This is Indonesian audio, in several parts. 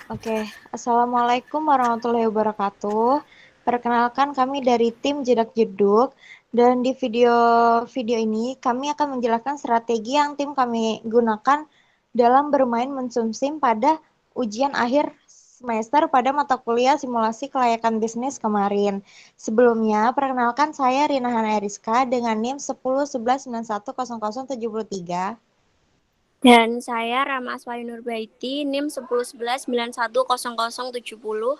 Oke, Assalamualaikum warahmatullahi wabarakatuh. Perkenalkan kami dari tim Jedak Jeduk dan di video ini kami akan menjelaskan strategi yang tim kami gunakan dalam bermain mensumsim pada ujian akhir semester pada mata kuliah simulasi kelayakan bisnis kemarin. Sebelumnya, perkenalkan saya Rina Hana Eriska dengan NIM 1011910073. Dan saya Rama Aswayu Nurbaiti, NIM 1011910070.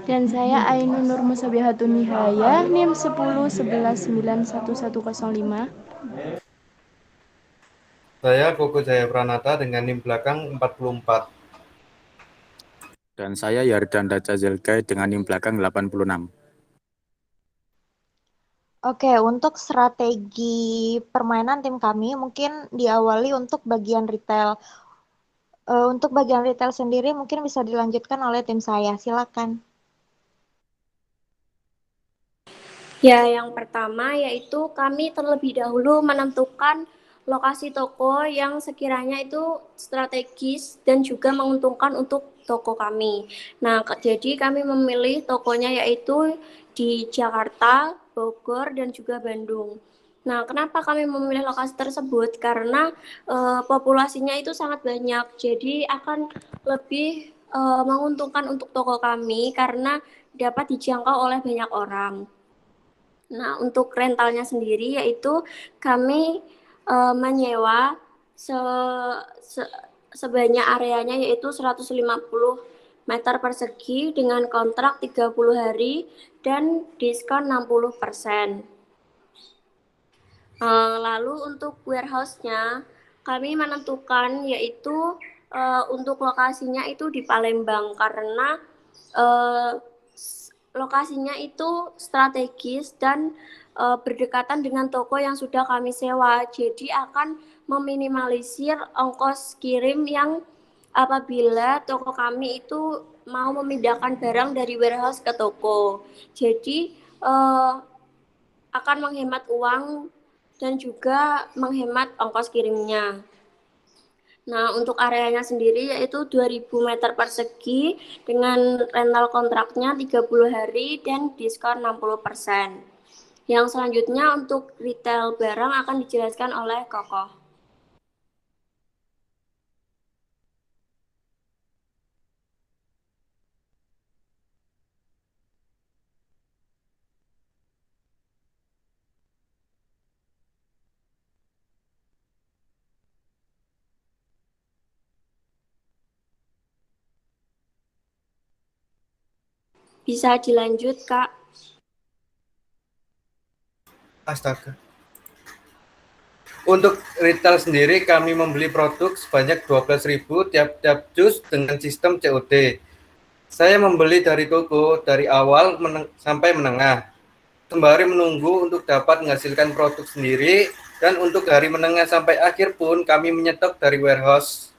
Dan saya Ainun Nur Musabihatun Nihaya, NIM 1011911105. Saya Koko Jaya Pranata dengan NIM belakang 44. Dan saya Yardan Daca Zelgai dengan NIM belakang 86. Oke, untuk strategi permainan tim kami mungkin diawali untuk bagian retail. Untuk bagian retail sendiri mungkin bisa dilanjutkan oleh tim saya. Silakan. Ya, yang pertama yaitu kami terlebih dahulu menentukan lokasi toko yang sekiranya itu strategis dan juga menguntungkan untuk toko kami. Nah, jadi kami memilih tokonya yaitu di Jakarta, Bogor, dan juga Bandung. Nah, kenapa kami memilih lokasi tersebut? Karena populasinya itu sangat banyak, jadi akan lebih menguntungkan untuk toko kami karena dapat dijangkau oleh banyak orang. Nah, untuk rentalnya sendiri yaitu kami menyewa sebanyak areanya yaitu 150 meter persegi dengan kontrak 30 hari dan diskon 60%. Lalu untuk warehouse-nya kami menentukan yaitu untuk lokasinya itu di Palembang karena lokasinya itu strategis dan berdekatan dengan toko yang sudah kami sewa. Jadi akan meminimalisir ongkos kirim yang apabila toko kami itu mau memindahkan barang dari warehouse ke toko. Jadi akan menghemat uang dan juga menghemat ongkos kirimnya. Nah, untuk areanya sendiri yaitu 2000 meter persegi dengan rental kontraknya 30 hari dan diskon 60%. Yang selanjutnya untuk retail barang akan dijelaskan oleh Koko. Bisa dilanjut, Kak. Astaga. Untuk retail sendiri kami membeli produk sebanyak 12.000 tiap-tiap jus dengan sistem COD. Saya membeli dari toko dari awal sampai menengah, sembari menunggu untuk dapat menghasilkan produk sendiri, dan untuk hari menengah sampai akhir pun kami menyetok dari warehouse.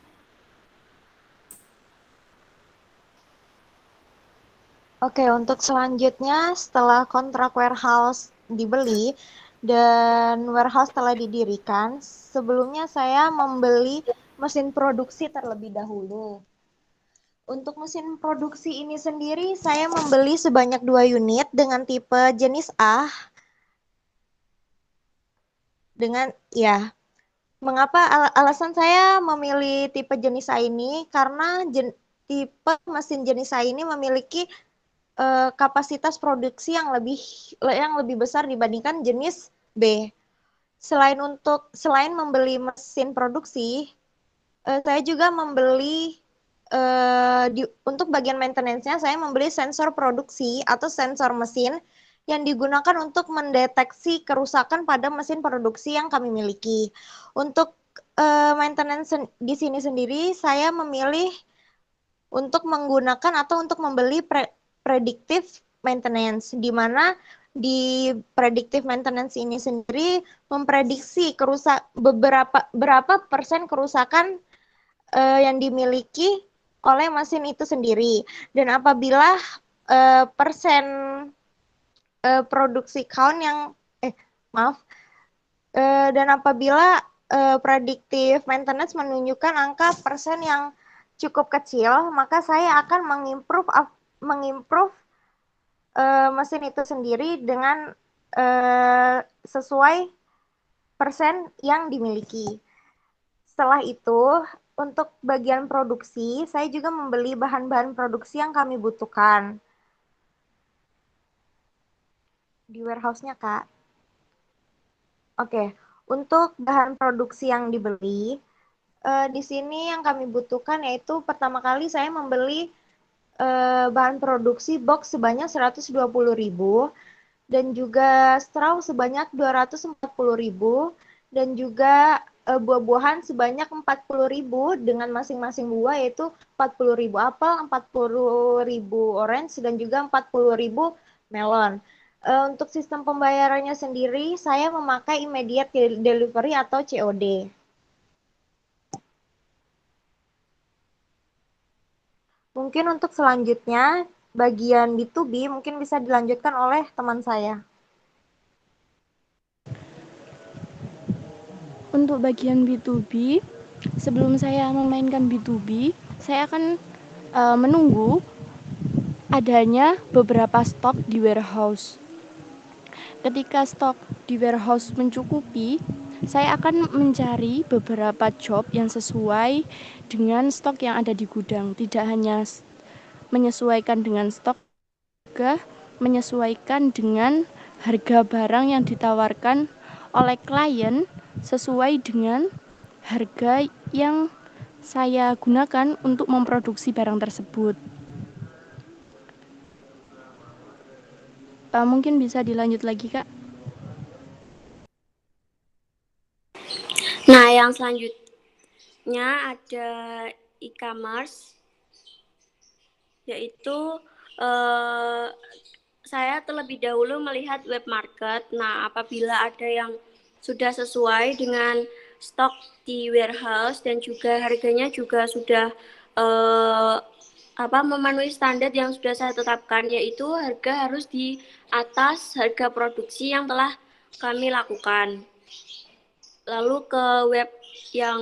Oke, untuk selanjutnya setelah kontrak warehouse dibeli dan warehouse telah didirikan, sebelumnya saya membeli mesin produksi terlebih dahulu. Untuk mesin produksi ini sendiri saya membeli sebanyak 2 unit dengan tipe jenis A. Mengapa alasan saya memilih tipe jenis A ini? Karena tipe mesin jenis A ini memiliki kapasitas produksi yang lebih besar dibandingkan jenis B. Selain membeli mesin produksi, saya juga membeli untuk bagian maintenance-nya saya membeli sensor produksi atau sensor mesin yang digunakan untuk mendeteksi kerusakan pada mesin produksi yang kami miliki. Untuk maintenance di sini sendiri saya memilih untuk menggunakan atau untuk membeli predictive maintenance, di mana di predictive maintenance ini sendiri memprediksi berapa persen kerusakan yang dimiliki oleh mesin itu sendiri. Dan apabila persen produksi count dan apabila predictive maintenance menunjukkan angka persen yang cukup kecil, maka saya akan mengimprove mesin itu sendiri dengan sesuai persen yang dimiliki. Setelah itu, untuk bagian produksi, saya juga membeli bahan-bahan produksi yang kami butuhkan di warehouse-nya, Kak. Oke, untuk bahan produksi yang dibeli, di sini yang kami butuhkan yaitu pertama kali saya membeli bahan produksi box sebanyak 120.000 dan juga straw sebanyak 240.000 dan juga buah-buahan sebanyak 40.000 dengan masing-masing buah yaitu 40.000 apel, 40.000 orange dan juga 40.000 melon. Untuk sistem pembayarannya sendiri saya memakai immediate delivery atau COD. Mungkin untuk selanjutnya bagian B2B mungkin bisa dilanjutkan oleh teman saya. Untuk bagian B2B, sebelum saya memainkan B2B, saya akan menunggu adanya beberapa stok di warehouse. Ketika stok di warehouse mencukupi, saya akan mencari beberapa job yang sesuai dengan stok yang ada di gudang. Tidak hanya menyesuaikan dengan stok, juga menyesuaikan dengan harga barang yang ditawarkan oleh klien sesuai dengan harga yang saya gunakan untuk memproduksi barang tersebut. Mungkin bisa dilanjut lagi, Kak. Nah, yang selanjutnya ada e-commerce, yaitu saya terlebih dahulu melihat web market. Nah, apabila ada yang sudah sesuai dengan stok di warehouse dan juga harganya juga sudah memenuhi standar yang sudah saya tetapkan, yaitu harga harus di atas harga produksi yang telah kami lakukan. Lalu ke web yang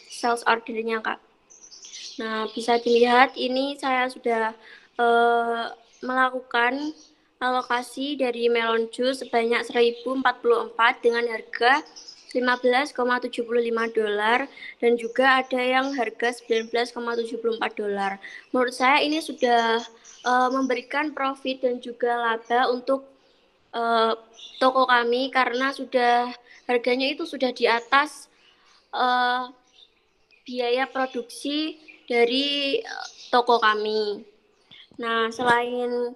sales ordernya, Kak. Nah, bisa dilihat ini saya sudah melakukan alokasi dari melon juice sebanyak 1.044 dengan harga $15,75 dan juga ada yang harga $19,74. Menurut saya ini sudah memberikan profit dan juga laba untuk toko kami karena sudah harganya itu sudah di atas biaya produksi dari toko kami. Nah, selain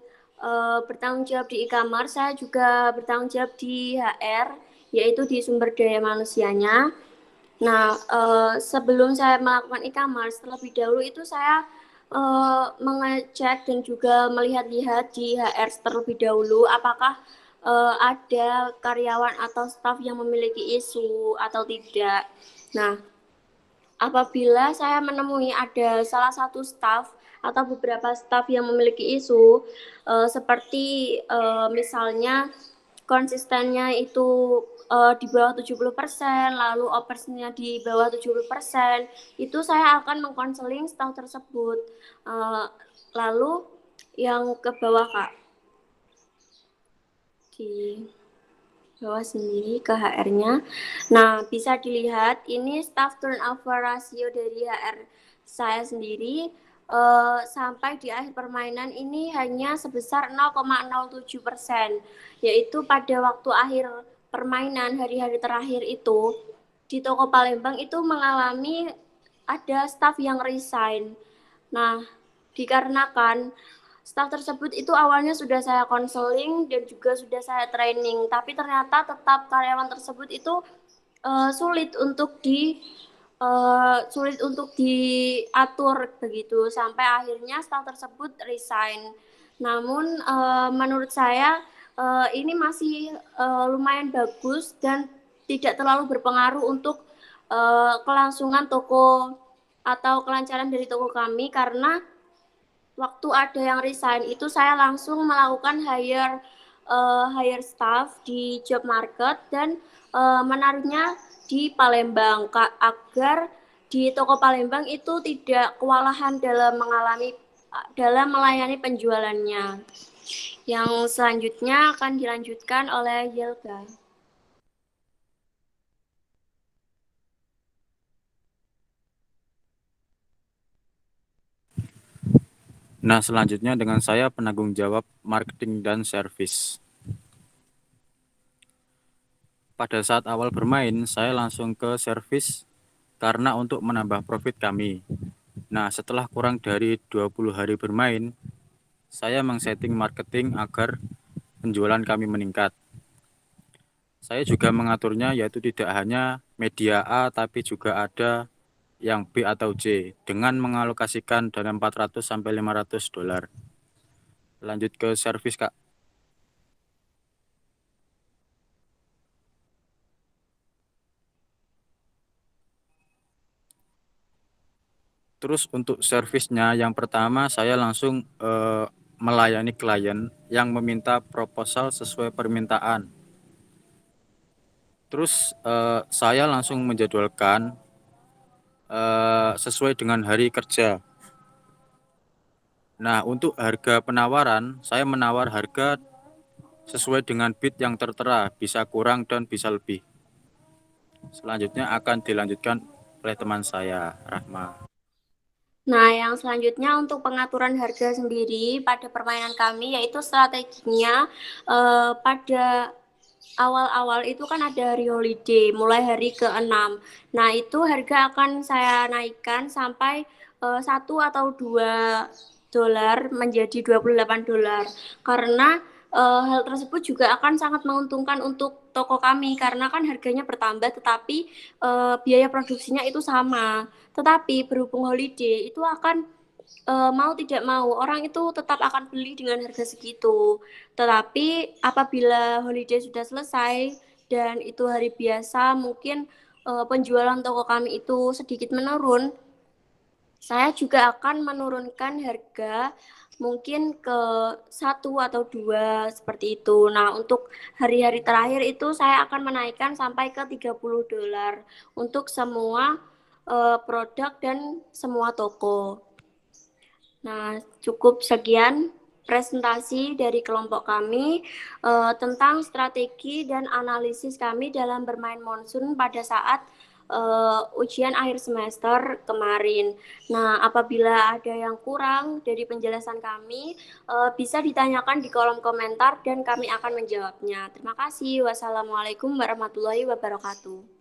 bertanggung jawab di e-commerce, saya juga bertanggung jawab di HR, yaitu di sumber daya manusianya. Nah, sebelum saya melakukan e-commerce, terlebih dahulu itu saya mengecek dan juga melihat-lihat di HR terlebih dahulu apakah ada karyawan atau staf yang memiliki isu atau tidak. Nah, apabila saya menemui ada salah satu staf atau beberapa staf yang memiliki isu seperti misalnya konsistennya itu di bawah 70%, lalu operasinya di bawah 70%, itu saya akan mengkonseling staf tersebut. Lalu yang ke bawah, Kak, di bawah sendiri ke HR-nya. Nah, bisa dilihat ini staff turnover rasio dari HR saya sendiri sampai di akhir permainan ini hanya sebesar 0,07%, yaitu pada waktu akhir permainan hari-hari terakhir itu di toko Palembang itu mengalami ada staff yang resign. Nah, dikarenakan staf tersebut itu awalnya sudah saya konseling dan juga sudah saya training, tapi ternyata tetap karyawan tersebut itu sulit untuk diatur begitu sampai akhirnya staf tersebut resign. Namun menurut saya ini masih lumayan bagus dan tidak terlalu berpengaruh untuk kelangsungan toko atau kelancaran dari toko kami karena waktu ada yang resign itu saya langsung melakukan hire staff di job market dan menaruhnya di Palembang agar di toko Palembang itu tidak kewalahan dalam melayani penjualannya. Yang selanjutnya akan dilanjutkan oleh Yelga. Nah, selanjutnya dengan saya penanggung jawab marketing dan service. Pada saat awal bermain, saya langsung ke service karena untuk menambah profit kami. Nah, setelah kurang dari 20 hari bermain, saya mengsetting marketing agar penjualan kami meningkat. Saya juga mengaturnya yaitu tidak hanya media A tapi juga ada yang B atau C dengan mengalokasikan dana 400 sampai 500 dolar. Lanjut ke servis, Kak. Terus untuk servisnya yang pertama saya langsung melayani klien yang meminta proposal sesuai permintaan. Terus saya langsung menjadwalkan sesuai dengan hari kerja. Nah, untuk harga penawaran, saya menawar harga sesuai dengan bid yang tertera, bisa kurang dan bisa lebih. Selanjutnya akan dilanjutkan oleh teman saya, Rahma. Nah, yang selanjutnya untuk pengaturan harga sendiri pada permainan kami, yaitu strateginya pada awal-awal itu kan ada hari holiday, mulai hari ke-6. Nah, itu harga akan saya naikkan sampai 1 atau 2 dolar menjadi 28 dolar. Karena hal tersebut juga akan sangat menguntungkan untuk toko kami karena kan harganya bertambah tetapi biaya produksinya itu sama. Tetapi berhubung holiday itu akan mau tidak mau orang itu tetap akan beli dengan harga segitu. Tetapi apabila holiday sudah selesai dan itu hari biasa, mungkin penjualan toko kami itu sedikit menurun. Saya juga akan menurunkan harga mungkin ke 1 atau 2 seperti itu. Nah, untuk hari-hari terakhir itu saya akan menaikkan sampai ke 30 dolar untuk semua produk dan semua toko. Nah, cukup sekian presentasi dari kelompok kami tentang strategi dan analisis kami dalam bermain monsun pada saat ujian akhir semester kemarin. Nah, apabila ada yang kurang dari penjelasan kami, bisa ditanyakan di kolom komentar dan kami akan menjawabnya. Terima kasih. Wassalamualaikum warahmatullahi wabarakatuh.